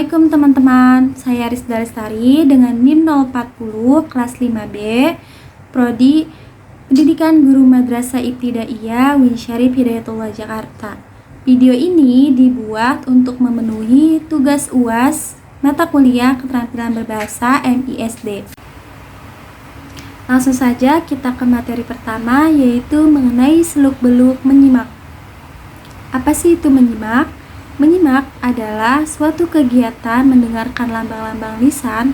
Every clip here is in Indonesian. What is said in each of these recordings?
Assalamualaikum teman-teman, saya Rizda Lestari dengan NIM 040 kelas 5B Prodi Pendidikan Guru Madrasah Ibtidaiyah Win Syarif Hidayatullah Jakarta. Video ini dibuat untuk memenuhi tugas UAS mata kuliah keterampilan berbahasa MISD. Langsung saja kita ke materi pertama, yaitu mengenai seluk-beluk menyimak. Apa sih itu menyimak? Menyimak adalah suatu kegiatan mendengarkan lambang-lambang lisan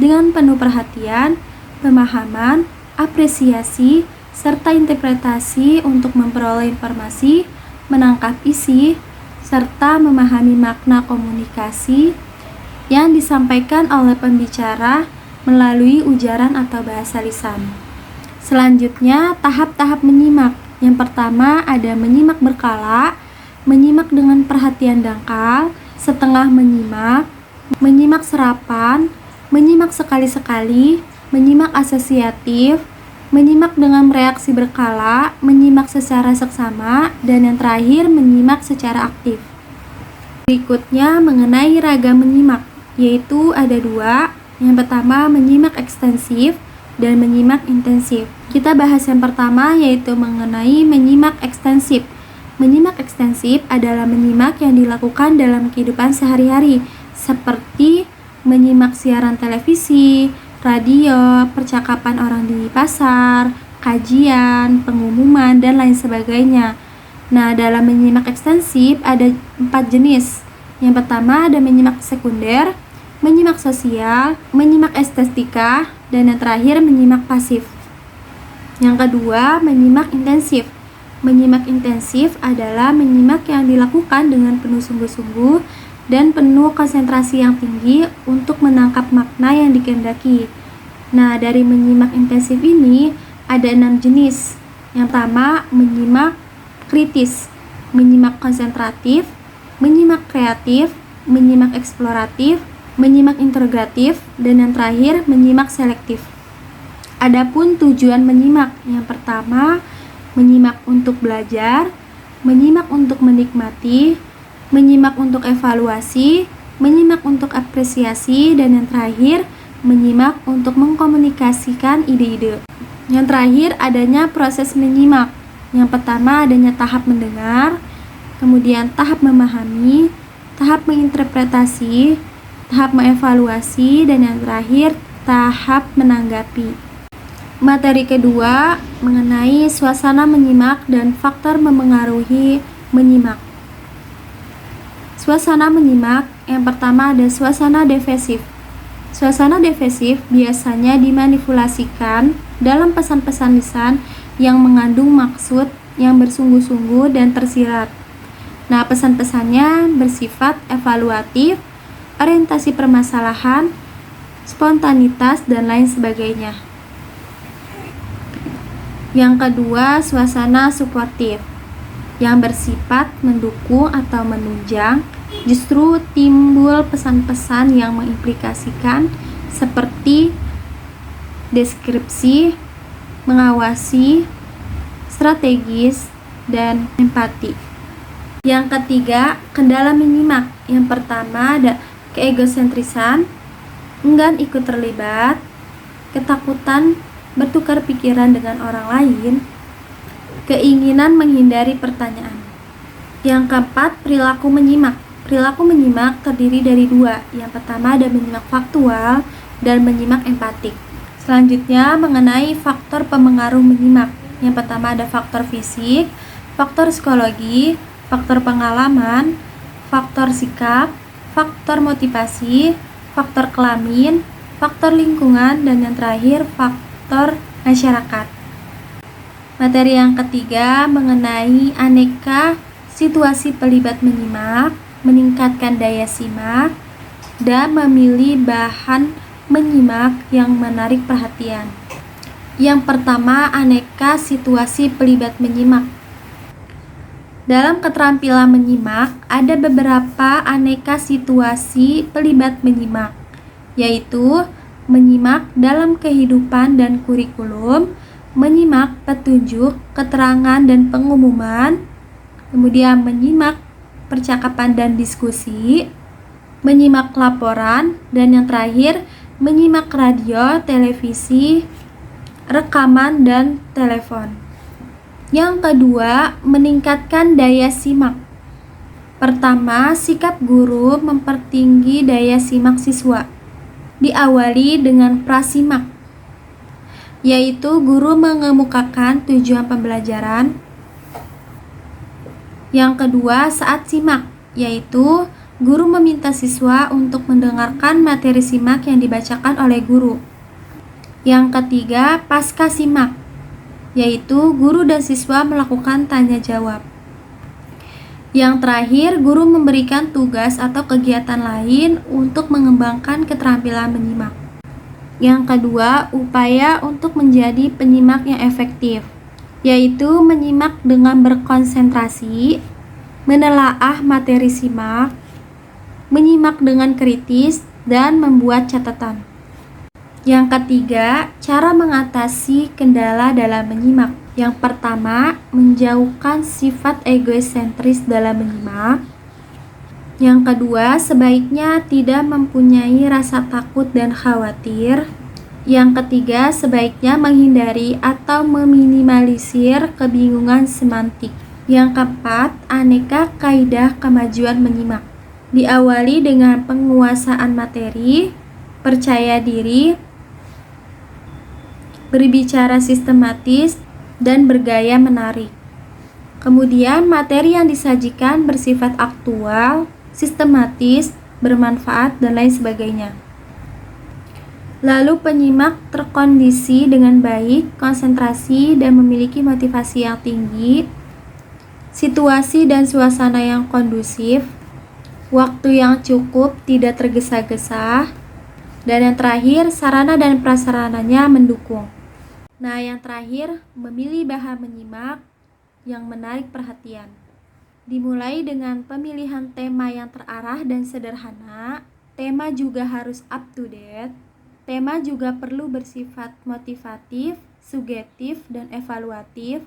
dengan penuh perhatian, pemahaman, apresiasi, serta interpretasi untuk memperoleh informasi, menangkap isi, serta memahami makna komunikasi yang disampaikan oleh pembicara melalui ujaran atau bahasa lisan. Selanjutnya, tahap-tahap menyimak. Yang pertama ada menyimak berkala, menyimak dengan perhatian dangkal, setengah menyimak, menyimak serapan, menyimak sekali-sekali, menyimak asosiatif, menyimak dengan reaksi berkala, menyimak secara seksama, dan yang terakhir menyimak secara aktif. Berikutnya mengenai ragam menyimak, yaitu ada dua. Yang pertama menyimak ekstensif dan menyimak intensif. Kita bahas yang pertama, yaitu mengenai menyimak ekstensif. Menyimak ekstensif adalah menyimak yang dilakukan dalam kehidupan sehari-hari, seperti menyimak siaran televisi, radio, percakapan orang di pasar, kajian, pengumuman, dan lain sebagainya. Nah, dalam menyimak ekstensif ada 4 jenis. Yang pertama ada menyimak sekunder, menyimak sosial, menyimak estetika, dan yang terakhir menyimak pasif. Yang kedua, menyimak intensif. Menyimak intensif adalah menyimak yang dilakukan dengan penuh sungguh-sungguh dan penuh konsentrasi yang tinggi untuk menangkap makna yang dikehendaki. Nah, dari menyimak intensif ini ada 6 jenis. Yang pertama, menyimak kritis, menyimak konsentratif, menyimak kreatif, menyimak eksploratif, menyimak integratif, dan yang terakhir menyimak selektif. Adapun tujuan menyimak, yang pertama menyimak untuk belajar, menyimak untuk menikmati, menyimak untuk evaluasi, menyimak untuk apresiasi, dan yang terakhir menyimak untuk mengkomunikasikan ide-ide. Yang terakhir adanya proses menyimak. Yang pertama adanya tahap mendengar, kemudian tahap memahami, tahap menginterpretasi, tahap mengevaluasi, dan yang terakhir tahap menanggapi. Materi kedua mengenai suasana menyimak dan faktor memengaruhi menyimak. Suasana menyimak, yang pertama ada suasana defensif. Suasana defensif biasanya dimanipulasikan dalam pesan-pesan lisan yang mengandung maksud yang bersungguh-sungguh dan tersirat. Nah, pesan-pesannya bersifat evaluatif, orientasi permasalahan, spontanitas, dan lain sebagainya. Yang kedua, suasana suportif yang bersifat mendukung atau menunjang, justru timbul pesan-pesan yang mengimplikasikan seperti deskripsi, mengawasi, strategis, dan empati. Yang ketiga, kendala menyimak. Yang pertama ada keegosentrisan, enggan ikut terlibat, ketakutan bertukar pikiran dengan orang lain, keinginan menghindari pertanyaan. Yang keempat, perilaku menyimak. Perilaku menyimak terdiri dari dua. Yang pertama ada menyimak faktual dan menyimak empatik. Selanjutnya mengenai faktor pemengaruh menyimak. Yang pertama ada faktor fisik, faktor psikologi, faktor pengalaman, faktor sikap, faktor motivasi, faktor kelamin, faktor lingkungan, dan yang terakhir faktor masyarakat. Materi yang ketiga mengenai aneka situasi pelibat menyimak, meningkatkan daya simak, dan memilih bahan menyimak yang menarik perhatian. Yang pertama, aneka situasi pelibat menyimak. Dalam keterampilan menyimak, ada beberapa aneka situasi pelibat menyimak, yaitu menyimak dalam kehidupan dan kurikulum, menyimak petunjuk, keterangan, dan pengumuman, kemudian menyimak percakapan dan diskusi, menyimak laporan, dan yang terakhir, menyimak radio, televisi, rekaman, dan telepon. Yang kedua, meningkatkan daya simak. Pertama, sikap guru mempertinggi daya simak siswa. Diawali dengan prasimak, yaitu guru mengemukakan tujuan pembelajaran. Yang kedua, saat simak, yaitu guru meminta siswa untuk mendengarkan materi simak yang dibacakan oleh guru. Yang ketiga, pasca simak, yaitu guru dan siswa melakukan tanya jawab. Yang terakhir, guru memberikan tugas atau kegiatan lain untuk mengembangkan keterampilan menyimak. Yang kedua, upaya untuk menjadi penyimak yang efektif, yaitu menyimak dengan berkonsentrasi, menelaah materi simak, menyimak dengan kritis, dan membuat catatan. Yang ketiga, cara mengatasi kendala dalam menyimak. Yang pertama, menjauhkan sifat egosentris dalam menyimak. Yang kedua, sebaiknya tidak mempunyai rasa takut dan khawatir. Yang ketiga, sebaiknya menghindari atau meminimalisir kebingungan semantik. Yang keempat, aneka kaidah kemajuan menyimak. Diawali dengan penguasaan materi, percaya diri, berbicara sistematis, dan bergaya menarik. Kemudian, materi yang disajikan bersifat aktual, sistematis, bermanfaat, dan lain sebagainya. Lalu penyimak terkondisi dengan baik, konsentrasi, dan memiliki motivasi yang tinggi, situasi dan suasana yang kondusif, waktu yang cukup, tidak tergesa-gesa, dan yang terakhir, sarana dan prasarananya mendukung. Nah, yang terakhir, memilih bahan menyimak yang menarik perhatian. Dimulai dengan pemilihan tema yang terarah dan sederhana. Tema juga harus up to date. Tema juga perlu bersifat motivatif, sugestif, dan evaluatif.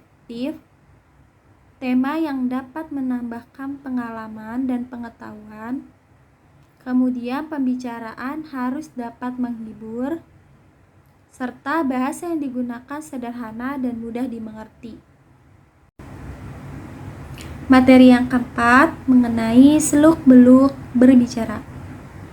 Tema yang dapat menambahkan pengalaman dan pengetahuan. Kemudian pembicaraan harus dapat menghibur, serta bahasa yang digunakan sederhana dan mudah dimengerti. Materi yang keempat mengenai seluk-beluk berbicara.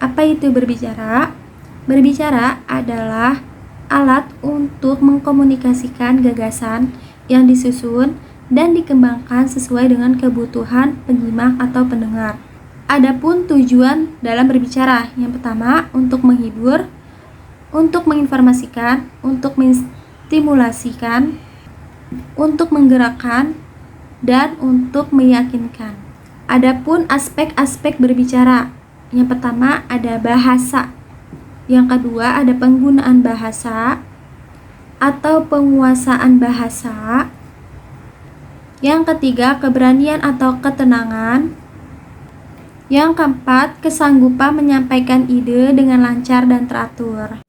Apa itu berbicara? Berbicara adalah alat untuk mengkomunikasikan gagasan yang disusun dan dikembangkan sesuai dengan kebutuhan penyimak atau pendengar. Adapun tujuan dalam berbicara, yang pertama untuk menghibur, untuk menginformasikan, untuk menstimulasikan, untuk menggerakkan, dan untuk meyakinkan. Adapun aspek-aspek berbicara, yang pertama ada bahasa, yang kedua ada penggunaan bahasa atau penguasaan bahasa, yang ketiga keberanian atau ketenangan, yang keempat kesanggupan menyampaikan ide dengan lancar dan teratur.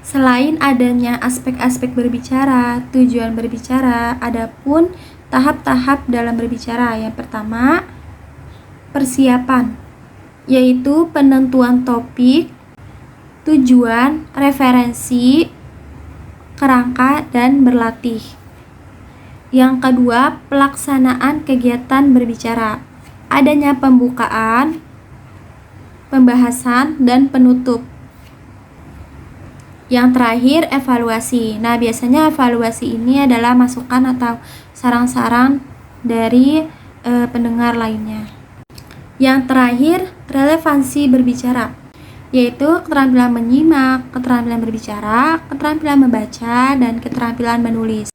Selain adanya aspek-aspek berbicara, tujuan berbicara, adapun tahap-tahap dalam berbicara. Yang pertama, persiapan, yaitu penentuan topik, tujuan, referensi, kerangka, dan berlatih. Yang kedua, pelaksanaan kegiatan berbicara. Adanya pembukaan, pembahasan, dan penutup. Yang terakhir, evaluasi. Nah, biasanya evaluasi ini adalah masukan atau saran-saran dari pendengar lainnya. Yang terakhir, relevansi berbicara, yaitu keterampilan menyimak, keterampilan berbicara, keterampilan membaca, dan keterampilan menulis.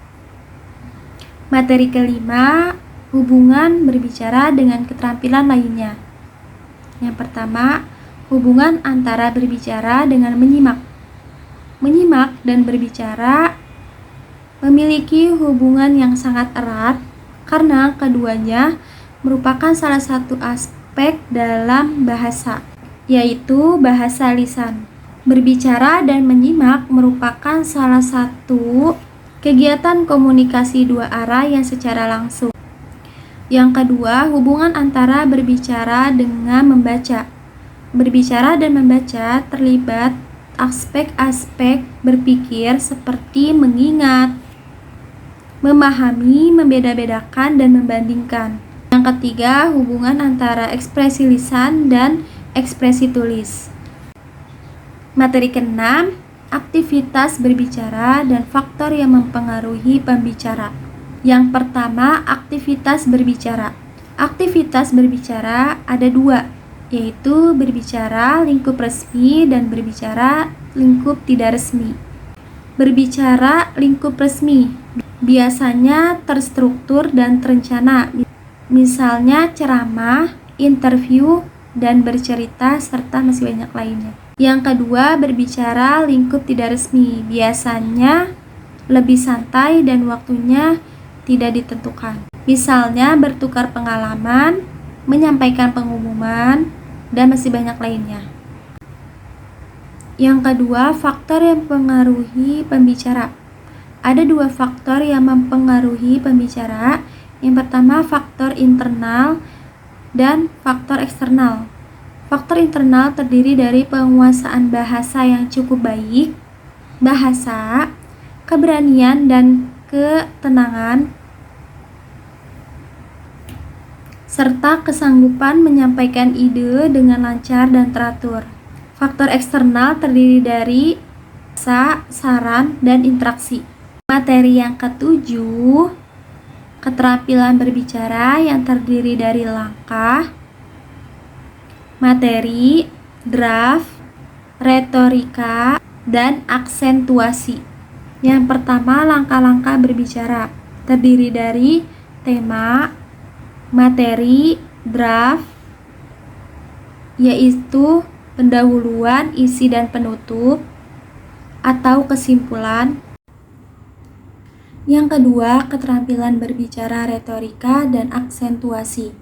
Materi kelima, hubungan berbicara dengan keterampilan lainnya. Yang pertama, hubungan antara berbicara dengan menyimak. Menyimak dan berbicara memiliki hubungan yang sangat erat karena keduanya merupakan salah satu aspek dalam bahasa, yaitu bahasa lisan. Berbicara dan menyimak merupakan salah satu kegiatan komunikasi dua arah yang secara langsung. Yang kedua, hubungan antara berbicara dengan membaca. Berbicara dan membaca terlibat aspek-aspek berpikir seperti mengingat, memahami, membeda-bedakan, dan membandingkan. Yang ketiga, hubungan antara ekspresi lisan dan ekspresi tulis. Materi keenam, aktivitas berbicara dan faktor yang mempengaruhi pembicara. Yang pertama, aktivitas berbicara. Aktivitas berbicara ada dua, yaitu berbicara lingkup resmi dan berbicara lingkup tidak resmi. Berbicara lingkup resmi biasanya terstruktur dan terencana, misalnya ceramah, interview, dan bercerita, serta masih banyak lainnya. Yang kedua, berbicara lingkup tidak resmi, biasanya lebih santai dan waktunya tidak ditentukan. Misalnya bertukar pengalaman, menyampaikan pengumuman, dan masih banyak lainnya. Yang kedua, faktor yang mempengaruhi pembicara. Ada dua faktor yang mempengaruhi pembicara. Yang pertama, faktor internal dan faktor eksternal. Faktor internal terdiri dari penguasaan bahasa yang cukup baik, bahasa, keberanian, dan ketenangan, serta kesanggupan menyampaikan ide dengan lancar dan teratur. Faktor eksternal terdiri dari bahasa, saran, dan interaksi. Materi yang ketujuh, keterampilan berbicara yang terdiri dari langkah, materi, draft, retorika, dan aksentuasi. Yang pertama, langkah-langkah berbicara terdiri dari tema, materi, draft, yaitu pendahuluan, isi, dan penutup, atau kesimpulan. Yang kedua, keterampilan berbicara, retorika, dan aksentuasi.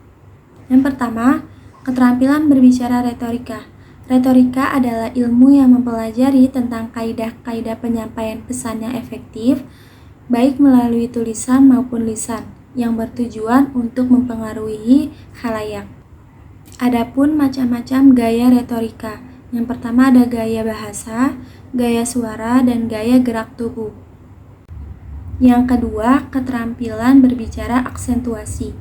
Yang pertama, keterampilan berbicara retorika. Retorika adalah ilmu yang mempelajari tentang kaidah-kaidah penyampaian pesan yang efektif, baik melalui tulisan maupun lisan, yang bertujuan untuk mempengaruhi khalayak. Adapun macam-macam gaya retorika. Yang pertama ada gaya bahasa, gaya suara, dan gaya gerak tubuh. Yang kedua, keterampilan berbicara aksentuasi.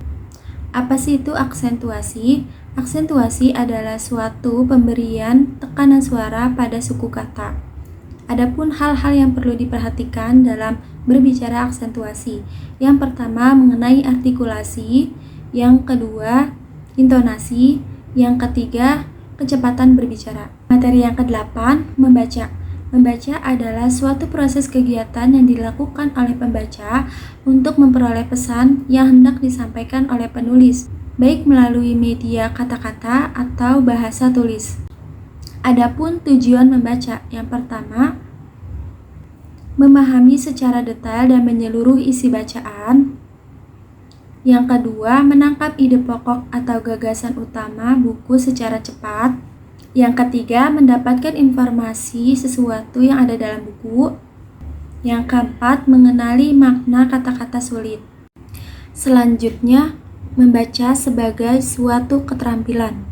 Apa sih itu aksentuasi? Aksentuasi adalah suatu pemberian tekanan suara pada suku kata. Adapun hal-hal yang perlu diperhatikan dalam berbicara aksentuasi. Yang pertama mengenai artikulasi, yang kedua intonasi, yang ketiga kecepatan berbicara. Materi yang ke-8, membaca. Membaca adalah suatu proses kegiatan yang dilakukan oleh pembaca untuk memperoleh pesan yang hendak disampaikan oleh penulis, baik melalui media kata-kata atau bahasa tulis. Adapun tujuan membaca, yang pertama, memahami secara detail dan menyeluruh isi bacaan. Yang kedua, menangkap ide pokok atau gagasan utama buku secara cepat. Yang ketiga, mendapatkan informasi sesuatu yang ada dalam buku. Yang keempat, mengenali makna kata-kata sulit. Selanjutnya, membaca sebagai suatu keterampilan.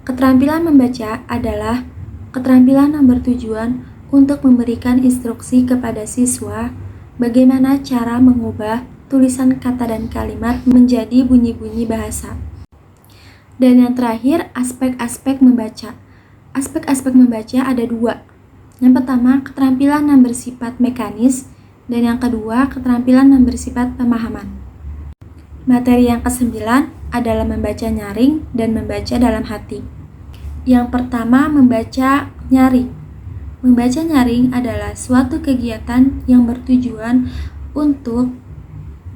Keterampilan membaca adalah keterampilan yang bertujuan untuk memberikan instruksi kepada siswa bagaimana cara mengubah tulisan kata dan kalimat menjadi bunyi-bunyi bahasa. Dan yang terakhir, aspek-aspek membaca. Aspek-aspek membaca ada dua. Yang pertama, keterampilan yang bersifat mekanis, dan yang kedua, keterampilan yang bersifat pemahaman. Materi yang ke-9 adalah membaca nyaring dan membaca dalam hati. Yang pertama, membaca nyaring. Membaca nyaring adalah suatu kegiatan yang bertujuan untuk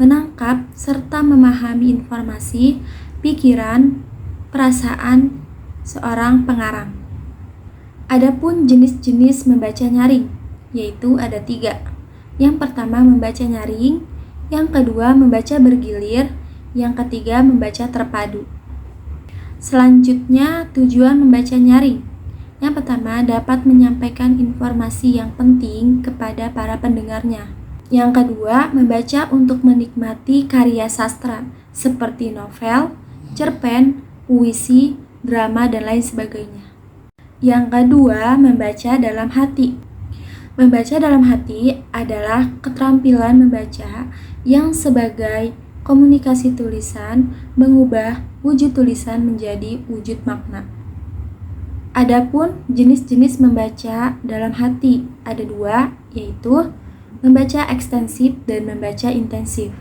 menangkap serta memahami informasi, pikiran, perasaan seorang pengarang. Adapun jenis-jenis membaca nyaring, yaitu ada 3. Yang pertama membaca nyaring, yang kedua membaca bergilir, yang ketiga membaca terpadu. Selanjutnya, tujuan membaca nyaring. Yang pertama, dapat menyampaikan informasi yang penting kepada para pendengarnya. Yang kedua, membaca untuk menikmati karya sastra seperti novel, cerpen, puisi, drama, dan lain sebagainya. Yang kedua, membaca dalam hati. Membaca dalam hati adalah keterampilan membaca yang sebagai komunikasi tulisan mengubah wujud tulisan menjadi wujud makna. Adapun jenis-jenis membaca dalam hati ada dua, yaitu membaca ekstensif dan membaca intensif.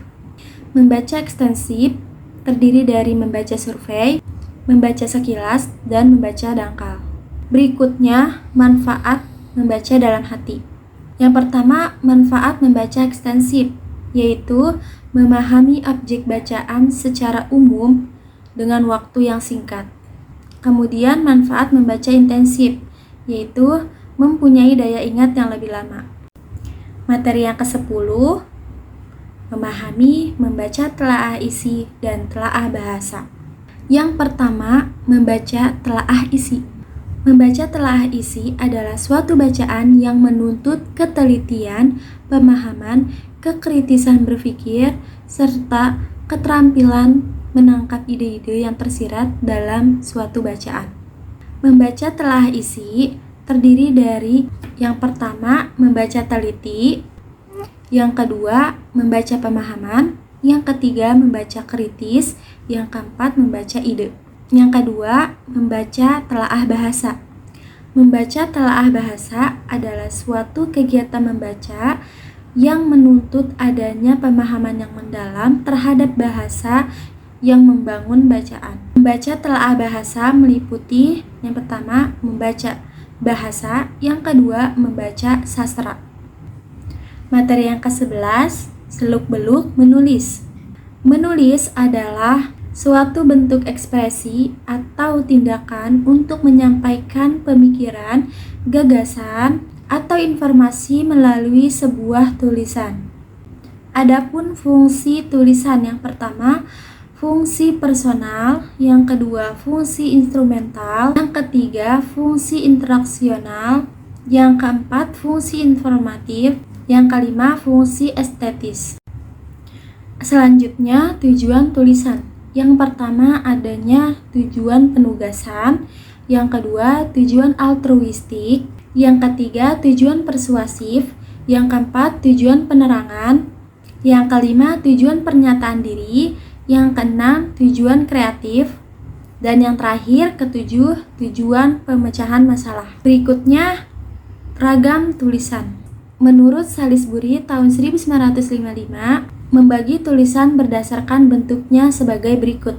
Membaca ekstensif terdiri dari membaca survei, membaca sekilas, dan membaca dangkal. Berikutnya, manfaat membaca dalam hati. Yang pertama, manfaat membaca ekstensif, yaitu memahami objek bacaan secara umum dengan waktu yang singkat. Kemudian manfaat membaca intensif, yaitu mempunyai daya ingat yang lebih lama. Materi yang ke-10, memahami, membaca telaah isi, dan telaah bahasa. Yang pertama, membaca telaah isi. Membaca telaah isi adalah suatu bacaan yang menuntut ketelitian, pemahaman, kekritisan berpikir, serta keterampilan menangkap ide-ide yang tersirat dalam suatu bacaan. Membaca telaah isi terdiri dari yang pertama, membaca teliti, yang kedua, membaca pemahaman, yang ketiga, membaca kritis, yang keempat, membaca ide. Yang kedua, membaca telaah bahasa. Membaca telaah bahasa adalah suatu kegiatan membaca yang menuntut adanya pemahaman yang mendalam terhadap bahasa yang membangun bacaan. Membaca telaah bahasa meliputi yang pertama, membaca bahasa, yang kedua, membaca sastra. Materi yang ke-11, seluk-beluk menulis. Menulis adalah suatu bentuk ekspresi atau tindakan untuk menyampaikan pemikiran, gagasan, atau informasi melalui sebuah tulisan. Adapun fungsi tulisan, yang pertama, fungsi personal, yang kedua, fungsi instrumental, yang ketiga, fungsi interaksional, yang keempat, fungsi informatif, yang kelima, fungsi estetis. Selanjutnya, tujuan tulisan. Yang pertama, adanya tujuan penugasan, yang kedua, tujuan altruistik, yang ketiga, tujuan persuasif, yang keempat, tujuan penerangan, yang kelima, tujuan pernyataan diri, yang keenam, tujuan kreatif, dan yang terakhir, ketujuh, tujuan pemecahan masalah. Berikutnya, ragam tulisan. Menurut Salisbury tahun 1955, membagi tulisan berdasarkan bentuknya sebagai berikut.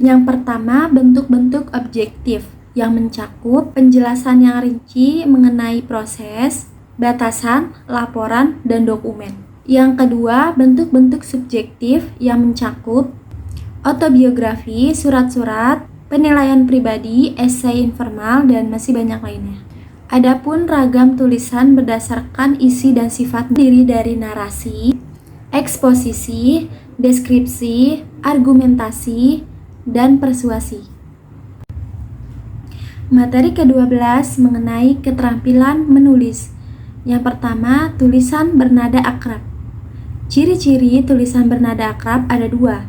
Yang pertama, bentuk-bentuk objektif yang mencakup penjelasan yang rinci mengenai proses, batasan, laporan, dan dokumen. Yang kedua, bentuk-bentuk subjektif yang mencakup autobiografi, surat-surat, penilaian pribadi, esai informal, dan masih banyak lainnya. Adapun ragam tulisan berdasarkan isi dan sifat diri dari narasi, eksposisi, deskripsi, argumentasi, dan persuasi. Materi ke-12 mengenai keterampilan menulis. Yang pertama, tulisan bernada akrab. Ciri-ciri tulisan bernada akrab ada dua.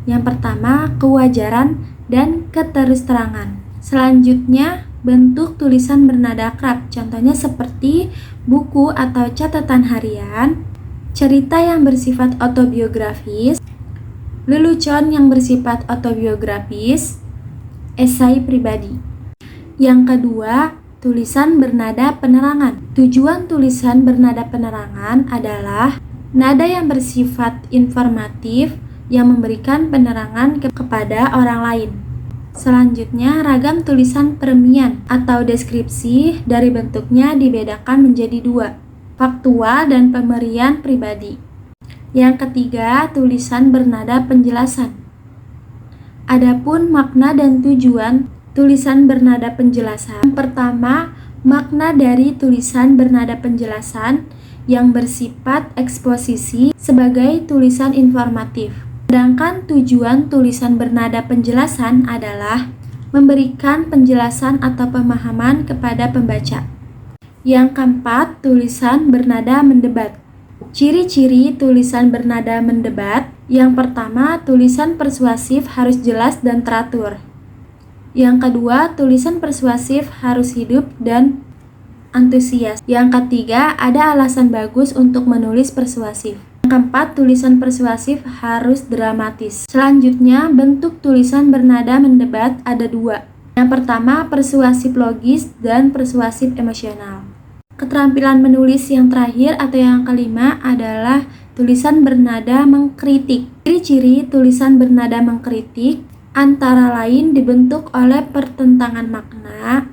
Yang pertama, kewajaran dan keterus-terangan. Selanjutnya, bentuk tulisan bernada akrab. Contohnya seperti buku atau catatan harian, cerita yang bersifat autobiografis, lelucon yang bersifat autobiografis, esai pribadi. Yang kedua, tulisan bernada penerangan. Tujuan tulisan bernada penerangan adalah nada yang bersifat informatif yang memberikan penerangan kepada orang lain. Selanjutnya, ragam tulisan peremian atau deskripsi dari bentuknya dibedakan menjadi dua, faktual dan pemberian pribadi. Yang ketiga, tulisan bernada penjelasan. Adapun makna dan tujuan tulisan bernada penjelasan. Yang pertama, makna dari tulisan bernada penjelasan yang bersifat eksposisi sebagai tulisan informatif. Sedangkan tujuan tulisan bernada penjelasan adalah memberikan penjelasan atau pemahaman kepada pembaca. Yang keempat, tulisan bernada mendebat. Ciri-ciri tulisan bernada mendebat. Yang pertama, tulisan persuasif harus jelas dan teratur. Yang kedua, tulisan persuasif harus hidup dan antusias. Yang ketiga, ada alasan bagus untuk menulis persuasif. Yang keempat, tulisan persuasif harus dramatis. Selanjutnya, bentuk tulisan bernada mendebat ada dua. Yang pertama, persuasif logis dan persuasif emosional. Keterampilan menulis yang terakhir atau yang kelima adalah tulisan bernada mengkritik. Ciri-ciri tulisan bernada mengkritik antara lain dibentuk oleh pertentangan makna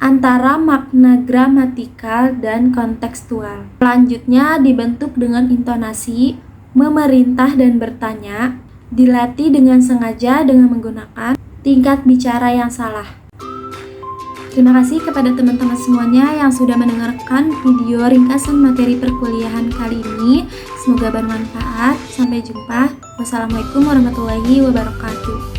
antara makna gramatikal dan kontekstual. Selanjutnya dibentuk dengan intonasi, memerintah dan bertanya, dilatih dengan sengaja dengan menggunakan tingkat bicara yang salah. Terima kasih kepada teman-teman semuanya yang sudah mendengarkan video ringkasan materi perkuliahan kali ini. Semoga bermanfaat. Sampai jumpa. Wassalamualaikum warahmatullahi wabarakatuh.